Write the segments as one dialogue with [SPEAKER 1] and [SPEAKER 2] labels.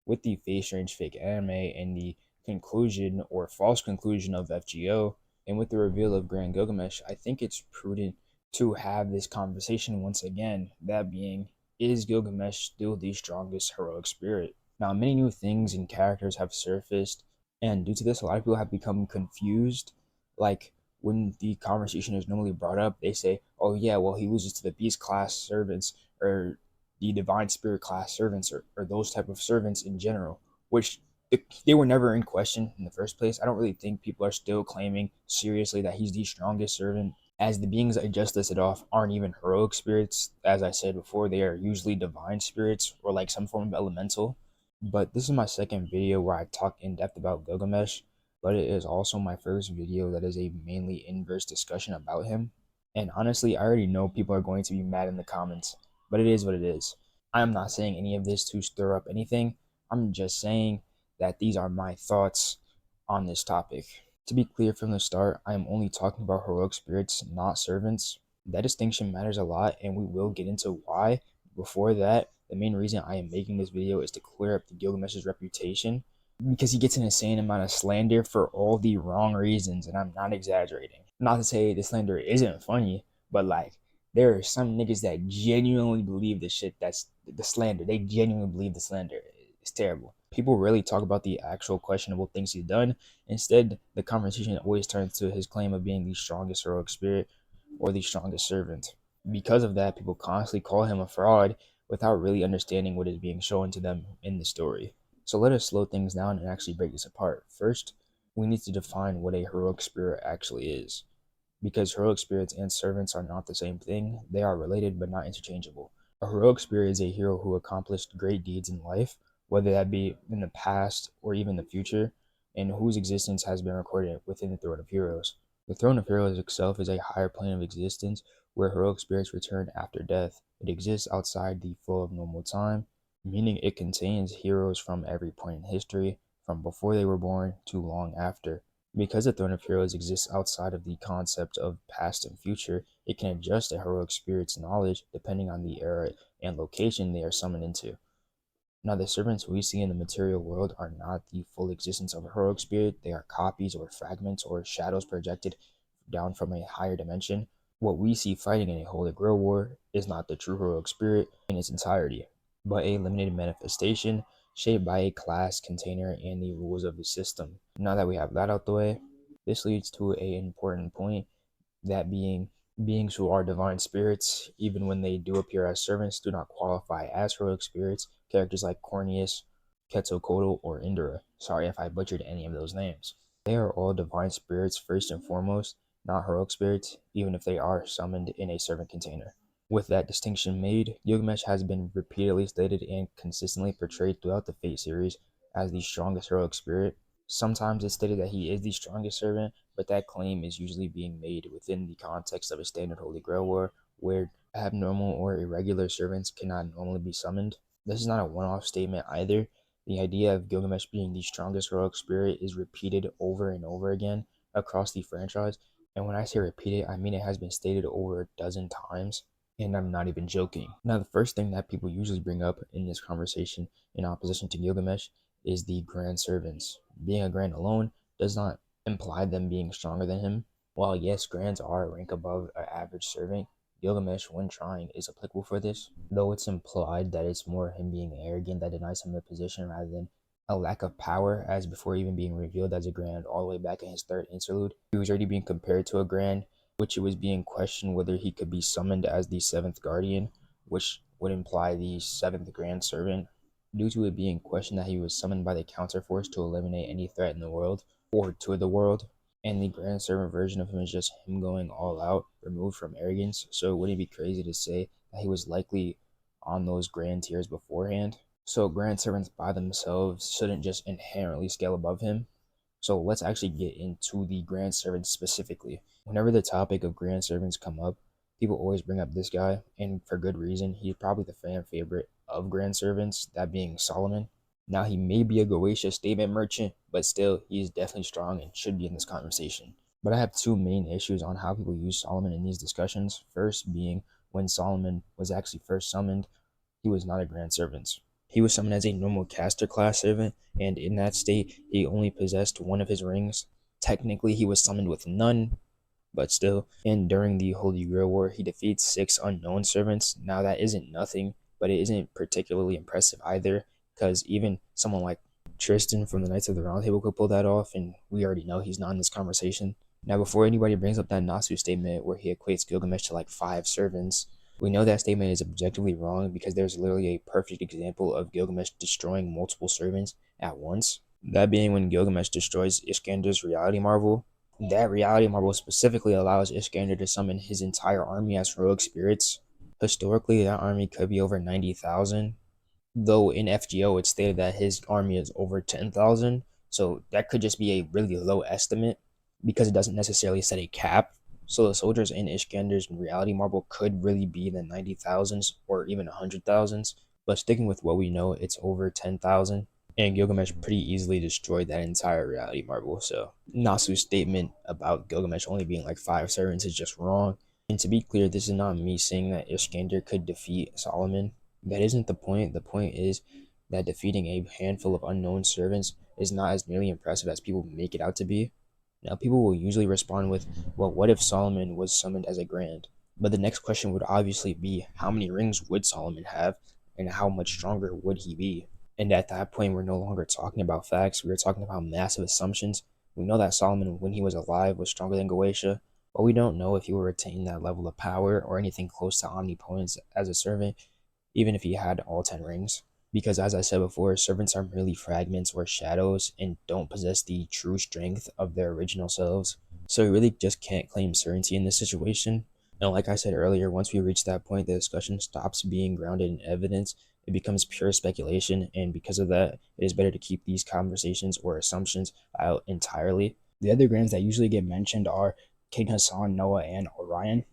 [SPEAKER 1] with the Face Strange fake anime and the conclusion or false conclusion of FGO, and with the reveal of Grand Gilgamesh, I think it's prudent to have this conversation once again. That being, is Gilgamesh still the strongest heroic spirit? Now, many new things and characters have surfaced, and due to this, a lot of people have become confused. Like, when the conversation is normally brought up, they say, oh, yeah, well, he loses to the beast class servants, or the divine spirit class servants, or those type of servants in general, which they were never in question in the first place. I don't really think people are still claiming seriously that he's the strongest servant, as the beings I just listed off aren't even heroic spirits. As I said before, they are usually divine spirits or like some form of elemental. But this is my second video where I talk in depth about Gilgamesh, but it is also my first video that is a mainly inverse discussion about him. And honestly, I already know people are going to be mad in the comments, but it is what it is. I am not saying any of this to stir up anything. I'm just saying that these are my thoughts on this topic. To be clear from the start, I am only talking about heroic spirits, not servants. That distinction matters a lot, and we will get into why. Before that, the main reason I am making this video is to clear up the Gilgamesh's reputation, because he gets an insane amount of slander for all the wrong reasons, and I'm not exaggerating. Not to say the slander isn't funny, but like, there are some niggas that genuinely believe the shit that's the slander. They genuinely believe the slander. It's terrible. People rarely talk about the actual questionable things he's done. Instead, the conversation always turns to his claim of being the strongest heroic spirit or the strongest servant. Because of that, people constantly call him a fraud without really understanding what is being shown to them in the story. So let us slow things down and actually break this apart. First, we need to define what a heroic spirit actually is. Because heroic spirits and servants are not the same thing, they are related but not interchangeable. A heroic spirit is a hero who accomplished great deeds in life, whether that be in the past or even the future, and whose existence has been recorded within the Throne of Heroes. The Throne of Heroes itself is a higher plane of existence where heroic spirits return after death. It exists outside the flow of normal time, meaning it contains heroes from every point in history, from before they were born to long after. Because the Throne of Heroes exists outside of the concept of past and future, it can adjust a heroic spirit's knowledge depending on the era and location they are summoned into. Now, the servants we see in the material world are not the full existence of a heroic spirit. They are copies or fragments or shadows projected down from a higher dimension. What we see fighting in a Holy Grail war is not the true heroic spirit in its entirety, but a limited manifestation shaped by a class, container, and the rules of the system. Now that we have that out the way, this leads to an important point, that being, beings who are divine spirits, even when they do appear as servants, do not qualify as heroic spirits. Characters like Corneus, Quetzalcoatl, or Indra. Sorry if I butchered any of those names. They are all divine spirits first and foremost, not heroic spirits, even if they are summoned in a servant container. With that distinction made, Gilgamesh has been repeatedly stated and consistently portrayed throughout the Fate series as the strongest heroic spirit. Sometimes it's stated that he is the strongest servant, but that claim is usually being made within the context of a standard Holy Grail war, where abnormal or irregular servants cannot normally be summoned. This is not a one-off statement either. The idea of Gilgamesh being the strongest heroic spirit is repeated over and over again across the franchise, and when I say repeated, I mean it has been stated over a dozen times, and I'm not even joking. Now, the first thing that people usually bring up in this conversation in opposition to Gilgamesh is the Grand Servants. Being a Grand alone does not imply them being stronger than him. While yes, Grands are a rank above an average servant, Gilgamesh, when trying, is applicable for this, though it's implied that it's more him being arrogant that denies him the position rather than a lack of power, as before even being revealed as a Grand all the way back in his third interlude. He was already being compared to a Grand, which it was being questioned whether he could be summoned as the seventh Guardian, which would imply the seventh Grand Servant, due to it being questioned that he was summoned by the Counterforce to eliminate any threat in the world, or to the world, and the Grand Servant version of him is just him going all out, removed from arrogance, so it wouldn't be crazy to say that he was likely on those Grand tiers beforehand. So Grand Servants by themselves shouldn't just inherently scale above him. So let's actually get into the Grand Servants specifically. Whenever the topic of Grand Servants come up, people always bring up this guy, and for good reason. He's probably the fan favorite of Grand Servants, that being Solomon. Now, he may be a Goetia statement merchant, but still, he is definitely strong and should be in this conversation. But I have two main issues on how people use Solomon in these discussions. First being, when Solomon was actually first summoned, he was not a Grand Servant. He was summoned as a normal caster class servant, and in that state, he only possessed one of his rings. Technically, he was summoned with none, but still. And during the Holy Grail War, he defeats 6 unknown servants. Now, that isn't nothing, but it isn't particularly impressive either, because even someone like Tristan from the Knights of the Round Table could pull that off, and we already know he's not in this conversation. Now, before anybody brings up that Nasu statement where he equates Gilgamesh to like 5 servants, we know that statement is objectively wrong because there's literally a perfect example of Gilgamesh destroying multiple servants at once. That being when Gilgamesh destroys Iskander's reality marvel. That reality marble specifically allows Iskander to summon his entire army as heroic spirits. Historically, that army could be over 90,000, though in FGO it's stated that his army is over 10,000, so that could just be a really low estimate because it doesn't necessarily set a cap. So the soldiers in Iskander's reality marble could really be the 90,000s or even 100,000s, but sticking with what we know, it's over 10,000. And Gilgamesh pretty easily destroyed that entire reality marble. So Nasu's statement about Gilgamesh only being like 5 servants is just wrong. And to be clear, this is not me saying that Iskander could defeat Solomon. That isn't the point. The point is that defeating a handful of unknown servants is not as nearly impressive as people make it out to be. Now, people will usually respond with, well, what if Solomon was summoned as a grand? But the next question would obviously be, how many rings would Solomon have, and how much stronger would he be? And at that point, we're no longer talking about facts. We're talking about massive assumptions. We know that Solomon, when he was alive, was stronger than Goetia, but we don't know if he will retain that level of power or anything close to omnipotence as a servant, even if he had all 10 rings. Because as I said before, servants are merely fragments or shadows and don't possess the true strength of their original selves. So we really just can't claim certainty in this situation. And like I said earlier, once we reach that point, the discussion stops being grounded in evidence. It becomes pure speculation, and because of that, it is better to keep these conversations or assumptions out entirely. The other grands that usually get mentioned are King Hassan, Noah, and Orion.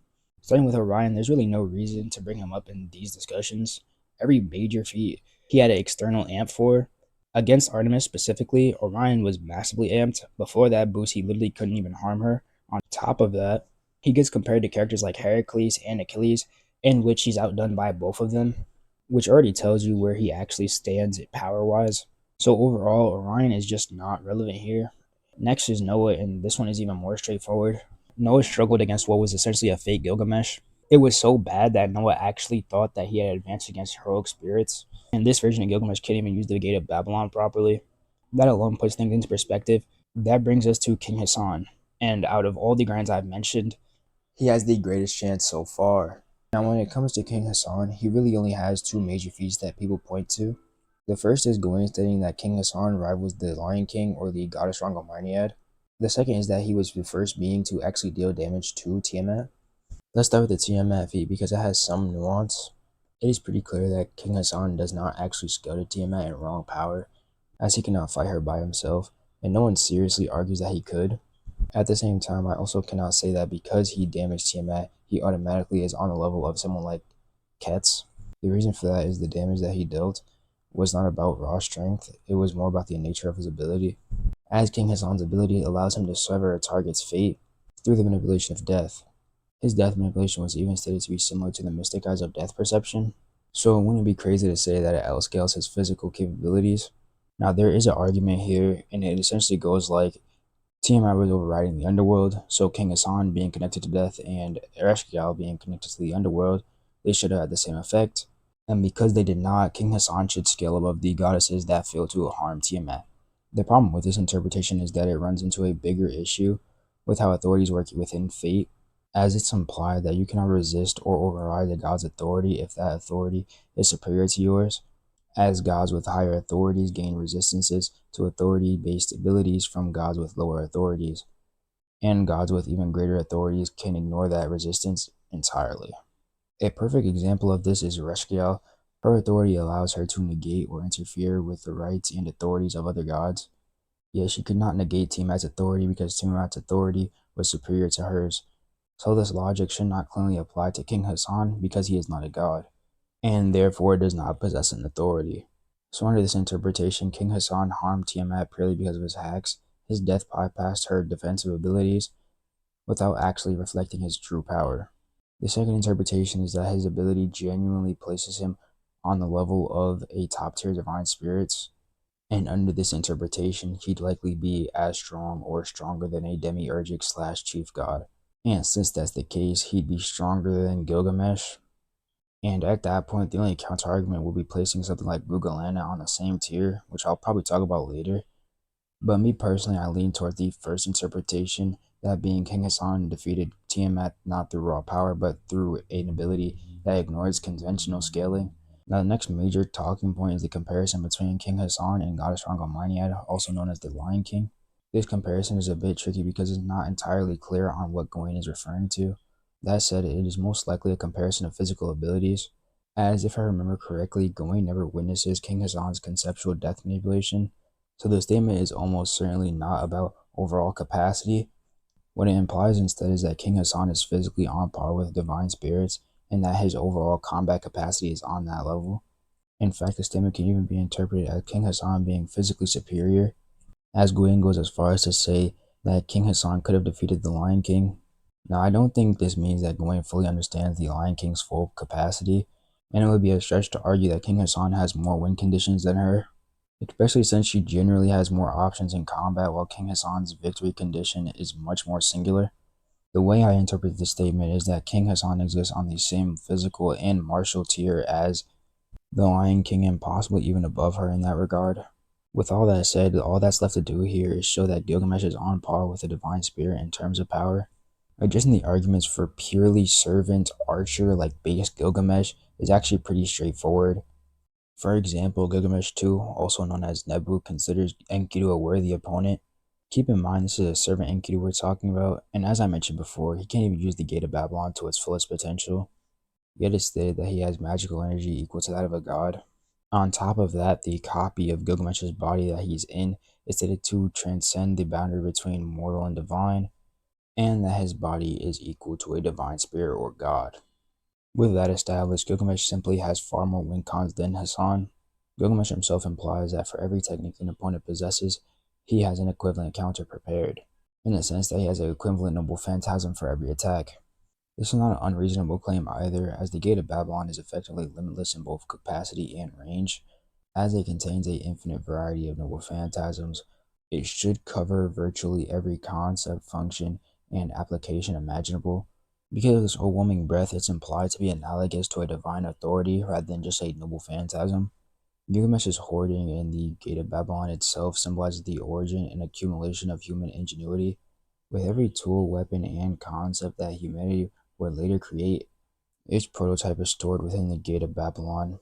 [SPEAKER 1] Starting with Orion, there's really no reason to bring him up in these discussions. Every major feat he had an external amp for. Against Artemis specifically, Orion was massively amped. Before that boost, he literally couldn't even harm her. On top of that, he gets compared to characters like Heracles and Achilles, in which he's outdone by both of them, which already tells you where he actually stands power-wise. So overall, Orion is just not relevant here. Next is Noah, and this one is even more straightforward. Noah struggled against what was essentially a fake Gilgamesh. It was so bad that Noah actually thought that he had advanced against heroic spirits, and this version of Gilgamesh can't even use the Gate of Babylon properly. That alone puts things into perspective. That brings us to King Hassan, and out of all the grands I've mentioned, he has the greatest chance so far. Now, when it comes to King Hassan, he really only has 2 major feats that people point to. The first is Gawain stating that King Hassan rivals the Lion King or the goddess Rhongomyniad. The second is that he was the first being to actually deal damage to Tiamat. Let's start with the Tiamat feat because it has some nuance. It is pretty clear that King Hassan does not actually scale to Tiamat in raw power, as he cannot fight her by himself, and no one seriously argues that he could. At the same time, I also cannot say that because he damaged Tiamat, he automatically is on the level of someone like Ketz. The reason for that is the damage that he dealt was not about raw strength, it was more about the nature of his ability. As King Hassan's ability allows him to sever a target's fate through the manipulation of death. His death manipulation was even stated to be similar to the Mystic Eyes of Death perception, so it wouldn't be crazy to say that it outscales his physical capabilities. Now, there is an argument here, and it essentially goes like, Tiamat was overriding the underworld, so King Hassan being connected to death and Ereshkigal being connected to the underworld, they should have had the same effect. And because they did not, King Hassan should scale above the goddesses that failed to harm Tiamat. The problem with this interpretation is that it runs into a bigger issue with how authorities work within fate, as it's implied that you cannot resist or override the god's authority if that authority is superior to yours, as gods with higher authorities gain resistances to authority-based abilities from gods with lower authorities, and gods with even greater authorities can ignore that resistance entirely. A perfect example of this is Ereshkigal. Her authority allows her to negate or interfere with the rights and authorities of other gods, yet she could not negate Tiamat's authority because Tiamat's authority was superior to hers. So this logic should not cleanly apply to King Hassan because he is not a god, and therefore does not possess an authority. So under this interpretation, King Hassan harmed Tiamat purely because of his hacks. His death bypassed her defensive abilities without actually reflecting his true power. The second interpretation is that his ability genuinely places him on the level of a top tier divine spirits, and under this interpretation, he'd likely be as strong or stronger than a demiurgic slash chief god. And since that's the case, he'd be stronger than Gilgamesh. And at that point, the only counter argument will be placing something like Rhongomyniad on the same tier, which I'll probably talk about later. But me personally, I lean toward the first interpretation, that being King Hassan defeated Tiamat not through raw power, but through an ability that ignores conventional scaling. Now, the next major talking point is the comparison between King Hassan and Goddess Rhongomyniad, also known as the Lion King. This comparison is a bit tricky because it's not entirely clear on what Gawain is referring to. That said, it is most likely a comparison of physical abilities, as if I remember correctly, Gawain never witnesses King Hassan's conceptual death manipulation, so the statement is almost certainly not about overall capacity. What it implies instead is that King Hassan is physically on par with divine spirits, and that his overall combat capacity is on that level. In fact, the statement can even be interpreted as King Hassan being physically superior, as Gawain goes as far as to say that King Hassan could have defeated the Lion King. Now, I don't think this means that Gawain fully understands the Lion King's full capacity, and it would be a stretch to argue that King Hassan has more win conditions than her, especially since she generally has more options in combat while King Hassan's victory condition is much more singular. The way I interpret this statement is that King Hassan exists on the same physical and martial tier as the Lion King and possibly even above her in that regard. With all that said, all that's left to do here is show that Gilgamesh is on par with the divine spirit in terms of power. Addressing the arguments for purely servant archer like base Gilgamesh is actually pretty straightforward. For example, Gilgamesh 2, also known as Nebu, considers Enkidu a worthy opponent. Keep in mind this is a servant Enkidu we're talking about, and as I mentioned before, he can't even use the Gate of Babylon to its fullest potential. Yet it's stated that he has magical energy equal to that of a god. On top of that, the copy of Gilgamesh's body that he's in is stated to transcend the boundary between mortal and divine, and that his body is equal to a divine spirit or god. With that established, Gilgamesh simply has far more win cons than Hassan. Gilgamesh himself implies that for every technique an opponent possesses, he has an equivalent counter prepared, in the sense that he has an equivalent noble phantasm for every attack. This is not an unreasonable claim either, as the Gate of Babylon is effectively limitless in both capacity and range. As it contains an infinite variety of noble phantasms, it should cover virtually every concept, function, and application imaginable. Because of this overwhelming breadth, it's implied to be analogous to a divine authority rather than just a noble phantasm. Gilgamesh's hoarding in the Gate of Babylon itself symbolizes the origin and accumulation of human ingenuity. With every tool, weapon, and concept that humanity would later create, its prototype is stored within the Gate of Babylon,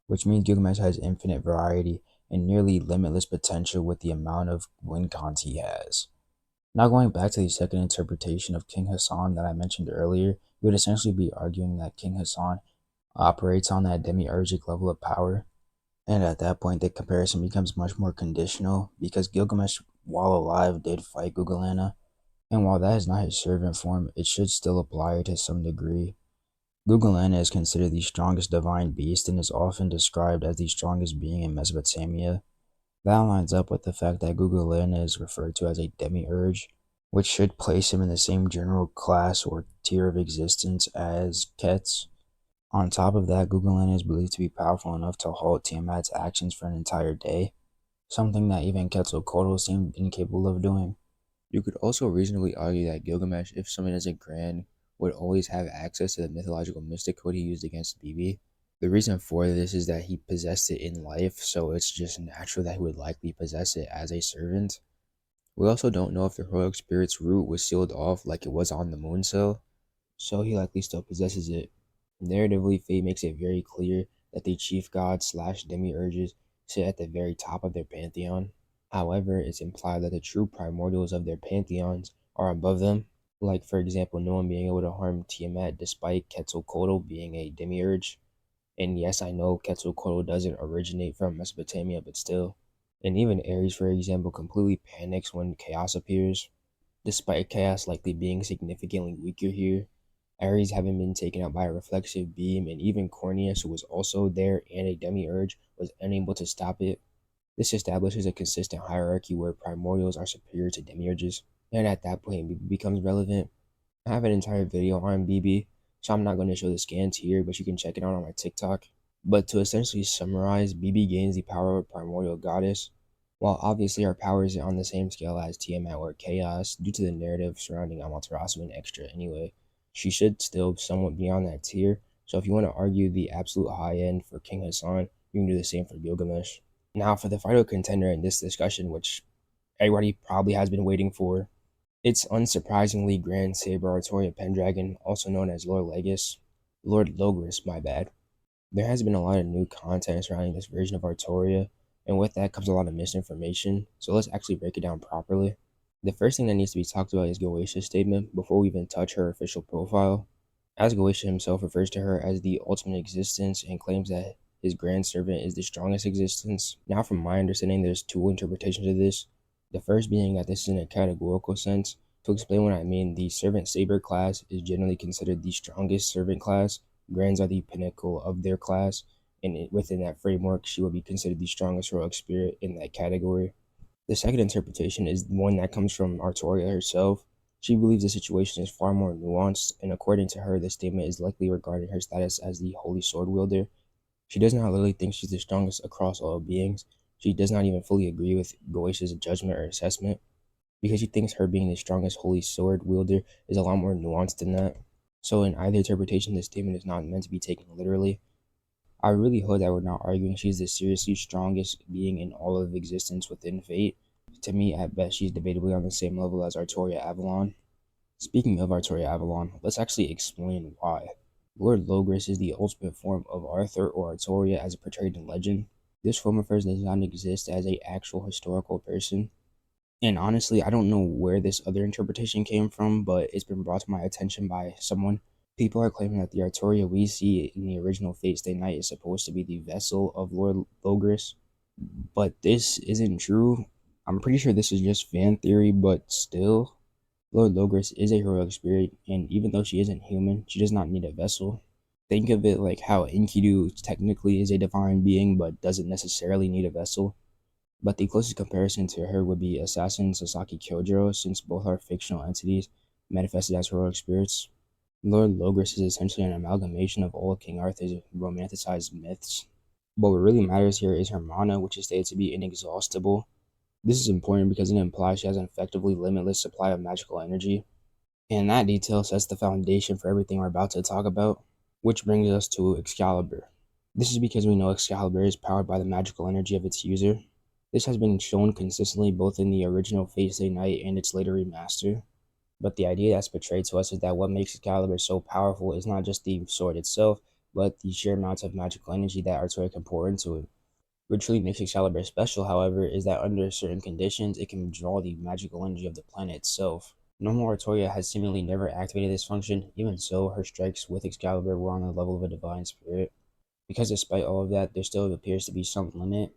[SPEAKER 1] which means Gilgamesh has infinite variety and nearly limitless potential with the amount of win cons he has. Now, going back to the second interpretation of King Hassan that I mentioned earlier, you would essentially be arguing that King Hassan operates on that demiurgic level of power. And at that point, the comparison becomes much more conditional because Gilgamesh, while alive, did fight Gugulana, and while that is not his servant form, it should still apply to some degree. Gugulana is considered the strongest divine beast and is often described as the strongest being in Mesopotamia. That lines up with the fact that Gugulana is referred to as a demiurge, which should place him in the same general class or tier of existence as Kets. On top of that, Gugulana is believed to be powerful enough to halt Tiamat's actions for an entire day, something that even Quetzalcoatl seemed incapable of doing. You could also reasonably argue that Gilgamesh, if summoned as a Grand, would always have access to the mythological mystic code he used against Bibi. The reason for this is that he possessed it in life, so it's just natural that he would likely possess it as a servant. We also don't know if the heroic spirit's root was sealed off like it was on the moon cell, so he likely still possesses it. Narratively, Fate makes it very clear that the chief gods slash demiurges sit at the very top of their pantheon. However, it's implied that the true primordials of their pantheons are above them, like for example, no one being able to harm Tiamat despite Quetzalcoatl being a demiurge. And yes, I know Quetzalcoatl doesn't originate from Mesopotamia, but still. And even Ares, for example, completely panics when chaos appears, despite chaos likely being significantly weaker here. Ares having been taken out by a reflexive beam, and even Corneus, who was also there and a demiurge, was unable to stop it. This establishes a consistent hierarchy where primordials are superior to demiurges, and at that point BB becomes relevant. I have an entire video on BB, so I'm not going to show the scans here, but you can check it out on my TikTok. But to essentially summarize, BB gains the power of a primordial goddess. While obviously our power isn't on the same scale as Tiamat or Chaos, due to the narrative surrounding Amaterasu and Extra anyway, she should still somewhat be on that tier. So if you want to argue the absolute high end for King Hassan, you can do the same for Gilgamesh. Now for the final contender in this discussion, which everybody probably has been waiting for, it's unsurprisingly Grand Saber Artoria Pendragon, also known as Lord Legis. Lord Logris, my bad. There has been a lot of new content surrounding this version of Artoria, and with that comes a lot of misinformation, so let's actually break it down properly. The first thing that needs to be talked about is Goetia's statement before we even touch her official profile. As Goetia himself refers to her as the ultimate existence and claims that his grand servant is the strongest existence. Now, from my understanding, there's two interpretations of this. The first being that this is in a categorical sense. To explain what I mean, the servant Saber class is generally considered the strongest servant class. Grands are the pinnacle of their class, and within that framework, she will be considered the strongest heroic spirit in that category. The second interpretation is one that comes from Artoria herself. She believes the situation is far more nuanced, and according to her, the statement is likely regarding her status as the holy sword wielder. She does not literally think she's the strongest across all beings. She does not even fully agree with Goetia's judgment or assessment, because she thinks her being the strongest holy sword wielder is a lot more nuanced than that. So in either interpretation, this statement is not meant to be taken literally. I really hope that we're not arguing she's the seriously strongest being in all of existence within Fate. To me, at best, she's debatably on the same level as Artoria Avalon. Speaking of Artoria Avalon, let's actually explain why. Lord Logris is the ultimate form of Arthur or Artoria as portrayed in legend. This form of hers does not exist as a actual historical person. And honestly, I don't know where this other interpretation came from, but it's been brought to my attention by someone. People are claiming that the Artoria we see in the original Fate Stay Night is supposed to be the vessel of Lord Logris, but this isn't true. I'm pretty sure this is just fan theory, but still, Lord Logris is a heroic spirit, and even though she isn't human, she does not need a vessel. Think of it like how Enkidu technically is a divine being, but doesn't necessarily need a vessel. But the closest comparison to her would be Assassin Sasaki Kyojiro, since both are fictional entities manifested as heroic spirits. Lord Logris is essentially an amalgamation of all of King Arthur's romanticized myths. But what really matters here is her mana, which is stated to be inexhaustible. This is important because it implies she has an effectively limitless supply of magical energy, and that detail sets the foundation for everything we're about to talk about, which brings us to Excalibur. This is because we know Excalibur is powered by the magical energy of its user. This has been shown consistently both in the original Fate Stay Night and its later remaster. But the idea that's portrayed to us is that what makes Excalibur so powerful is not just the sword itself, but the sheer amounts of magical energy that Artoria can pour into it. What truly makes Excalibur special, however, is that under certain conditions, it can draw the magical energy of the planet itself. Normal Artoria has seemingly never activated this function, even so, her strikes with Excalibur were on the level of a divine spirit. Because despite all of that, there still appears to be some limit.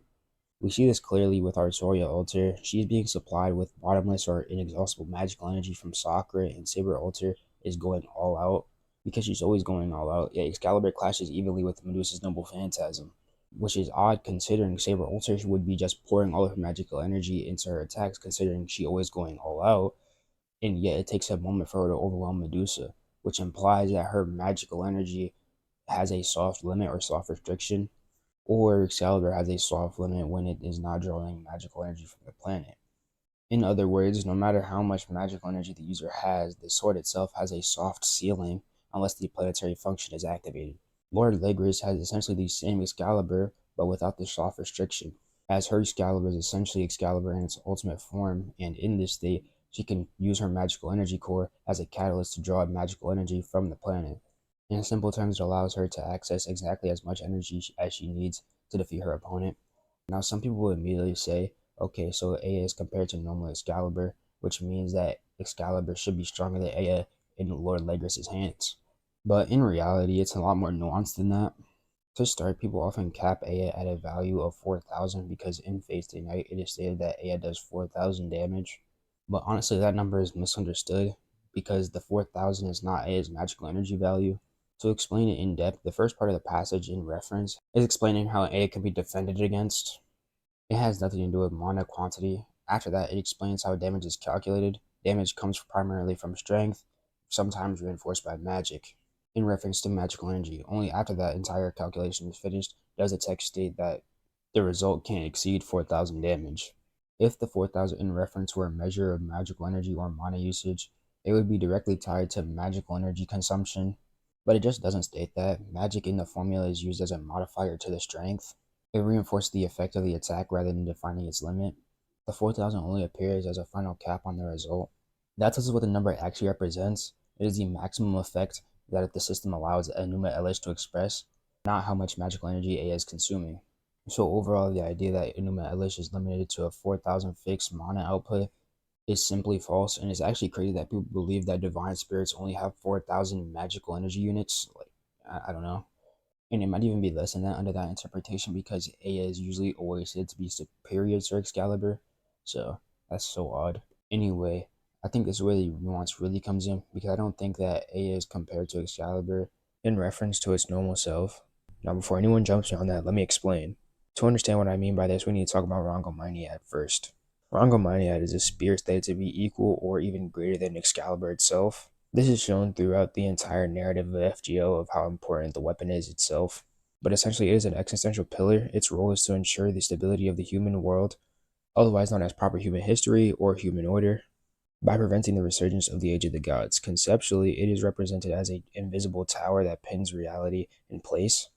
[SPEAKER 1] We see this clearly with Artoria Alter. She is being supplied with bottomless or inexhaustible magical energy from Sakura, and Saber Alter is going all out. Because she's always going all out, yet Excalibur clashes evenly with Medusa's Noble Phantasm, which is odd considering Saber Alter would be just pouring all of her magical energy into her attacks, considering she always going all out, and yet it takes a moment for her to overwhelm Medusa, which implies that her magical energy has a soft limit or soft restriction, or Excalibur has a soft limit when it is not drawing magical energy from the planet. In other words, no matter how much magical energy the user has, the sword itself has a soft ceiling unless the planetary function is activated. Lord Legris has essentially the same Excalibur, but without the soft restriction, as her Excalibur is essentially Excalibur in its ultimate form, and in this state, she can use her magical energy core as a catalyst to draw magical energy from the planet. In simple terms, it allows her to access exactly as much energy as she needs to defeat her opponent. Now, some people will immediately say, okay, so Aya is compared to normal Excalibur, which means that Excalibur should be stronger than Aya in Lord Legris' hands. But in reality, it's a lot more nuanced than that. To start, people often cap Aya at a value of 4,000 because in Fate Stay Night it is stated that Aya does 4,000 damage. But honestly, that number is misunderstood because the 4,000 is not Aya's magical energy value. To explain it in depth, the first part of the passage in reference is explaining how Aya can be defended against. It has nothing to do with mana quantity. After that, it explains how damage is calculated. Damage comes primarily from strength, sometimes reinforced by magic.
[SPEAKER 2] in reference to magical energy. Only after that entire calculation is finished does the text state that the result can't exceed 4,000 damage. If the 4,000 in reference were a measure of magical energy or mana usage, it would be directly tied to magical energy consumption, but it just doesn't state that. Magic in the formula is used as a modifier to the strength. It reinforces the effect of the attack rather than defining its limit. The 4,000 only appears as a final cap on the result. That tells us what the number actually represents. It is the maximum effect that the system allows Enuma Elish to express, not how much magical energy A is consuming. So overall, the idea that Enuma Elish is limited to a 4,000 fixed mana output is simply false, and it's actually crazy that people believe that divine spirits only have 4,000 magical energy units. Like, I don't know. And it might even be less than that under that interpretation because Aya is usually always said to be superior to Excalibur. So that's so odd. Anyway, I think this is where the nuance really comes in because I don't think that Aya is compared to Excalibur in reference to its normal self. Now, before anyone jumps on that, let me explain. To understand what I mean by this, we need to talk about Rhongomyniad first. Rhongomyniad is a spirit stated to be equal or even greater than Excalibur itself. This is shown throughout the entire narrative of FGO of how important the weapon is itself. But essentially, it is an existential pillar. Its role is to ensure the stability of the human world, otherwise known as proper human history or human order, by preventing the resurgence of the Age of the Gods. Conceptually, it is represented as an invisible tower that pins reality in place.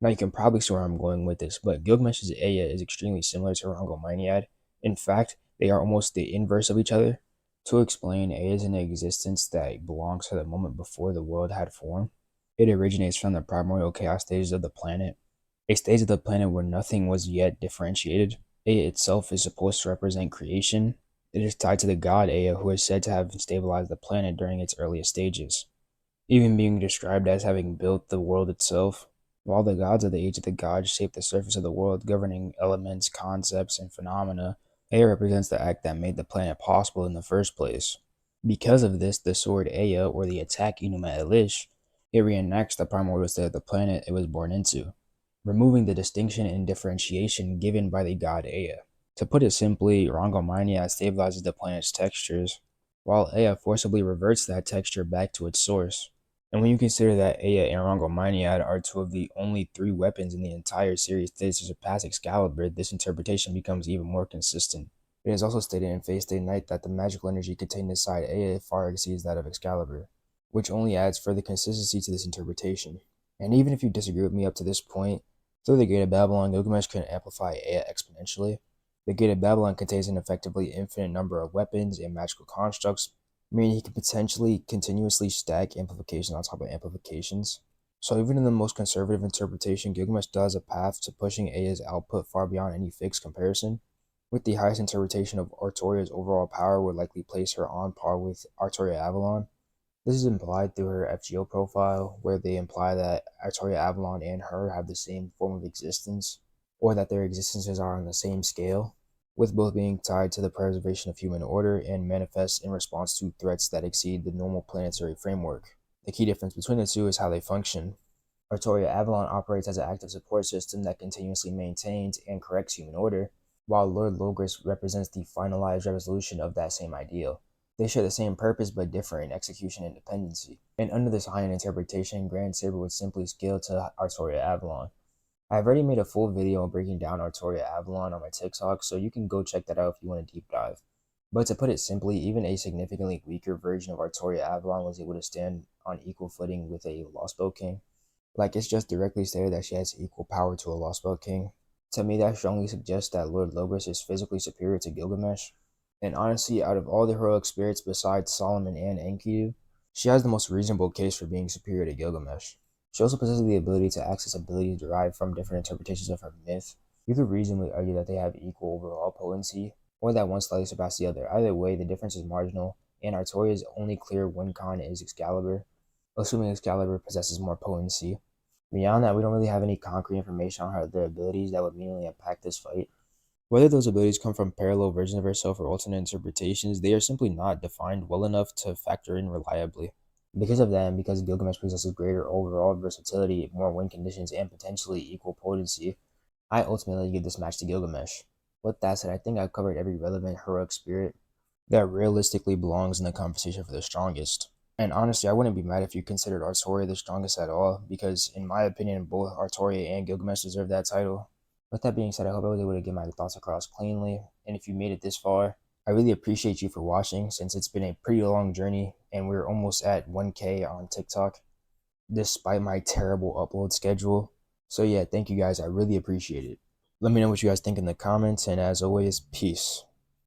[SPEAKER 2] Now you can probably see where I'm going with this, but Gilgamesh's Aya is extremely similar to Rhongomyniad. In fact, they are almost the inverse of each other. To explain, Aya is an existence that belongs to the moment before the world had form. It originates from the primordial chaos stages of the planet, a stage of the planet where nothing was yet differentiated. Aya itself is supposed to represent creation. It is tied to the god Ea, who is said to have stabilized the planet during its earliest stages, even being described as having built the world itself. While the gods of the Age of the Gods shape the surface of the world, governing elements, concepts, and phenomena, Ea represents the act that made the planet possible in the first place. Because of this, the sword Ea, or the attack Enuma Elish, it reenacts the primordial state of the planet it was born into, removing the distinction and differentiation given by the god Ea. To put it simply, Rhongomyniad stabilizes the planet's textures, while Ea forcibly reverts that texture back to its source. And when you consider that Ea and Rhongomyniad are two of the only three weapons in the entire series to surpass Excalibur, this interpretation becomes even more consistent. It is also stated in Fate Stay Night that the magical energy contained inside Ea far exceeds that of Excalibur, which only adds further consistency to this interpretation. And even if you disagree with me up to this point, through the Gate of Babylon, Gilgamesh can amplify Ea exponentially. The Gate of Babylon contains an effectively infinite number of weapons and magical constructs, meaning he can potentially continuously stack amplifications on top of amplifications. So even in the most conservative interpretation, Gilgamesh does a path to pushing Ea's output far beyond any fixed comparison. With the highest interpretation of Artoria's overall power would likely place her on par with Artoria Avalon. This is implied through her FGO profile, where they imply that Artoria Avalon and her have the same form of existence, or that their existences are on the same scale, with both being tied to the preservation of human order and manifest in response to threats that exceed the normal planetary framework. The key difference between the two is how they function. Artoria Avalon operates as an active support system that continuously maintains and corrects human order, while Lord Logris represents the finalized resolution of that same ideal. They share the same purpose but differ in execution and dependency. And under this high-end interpretation, Grand Saber would simply scale to Artoria Avalon. I've already made a full video breaking down Artoria Avalon on my TikTok, so you can go check that out if you want a deep dive. But to put it simply, even a significantly weaker version of Artoria Avalon was able to stand on equal footing with a Lost Bow King. Like, it's just directly stated that she has equal power to a Lost Bow King. To me, that strongly suggests that Lord Logris is physically superior to Gilgamesh. And honestly, out of all the heroic spirits besides Solomon and Enkidu, she has the most reasonable case for being superior to Gilgamesh. She also possesses the ability to access abilities derived from different interpretations of her myth. You could reasonably argue that they have equal overall potency, or that one slightly surpasses the other. Either way, the difference is marginal, and Artoria's only clear win con is Excalibur, assuming Excalibur possesses more potency. Beyond that, we don't really have any concrete information on her other abilities that would meaningfully impact this fight. Whether those abilities come from parallel versions of herself or alternate interpretations, they are simply not defined well enough to factor in reliably. Because of that, and because Gilgamesh possesses greater overall versatility, more win conditions, and potentially equal potency, I ultimately give this match to Gilgamesh. With that said, I think I've covered every relevant heroic spirit that realistically belongs in the conversation for the strongest.
[SPEAKER 1] And honestly, I wouldn't be mad if you considered Artoria the strongest at all, because in my opinion, both Artoria and Gilgamesh deserve that title. With that being said, I hope I was able to get my thoughts across cleanly. And if you made it this far, I really appreciate you for watching, since it's been a pretty long journey and we're almost at 1K on TikTok, despite my terrible upload schedule. So yeah, thank you guys. I really appreciate it. Let me know what you guys think in the comments, and as always, peace.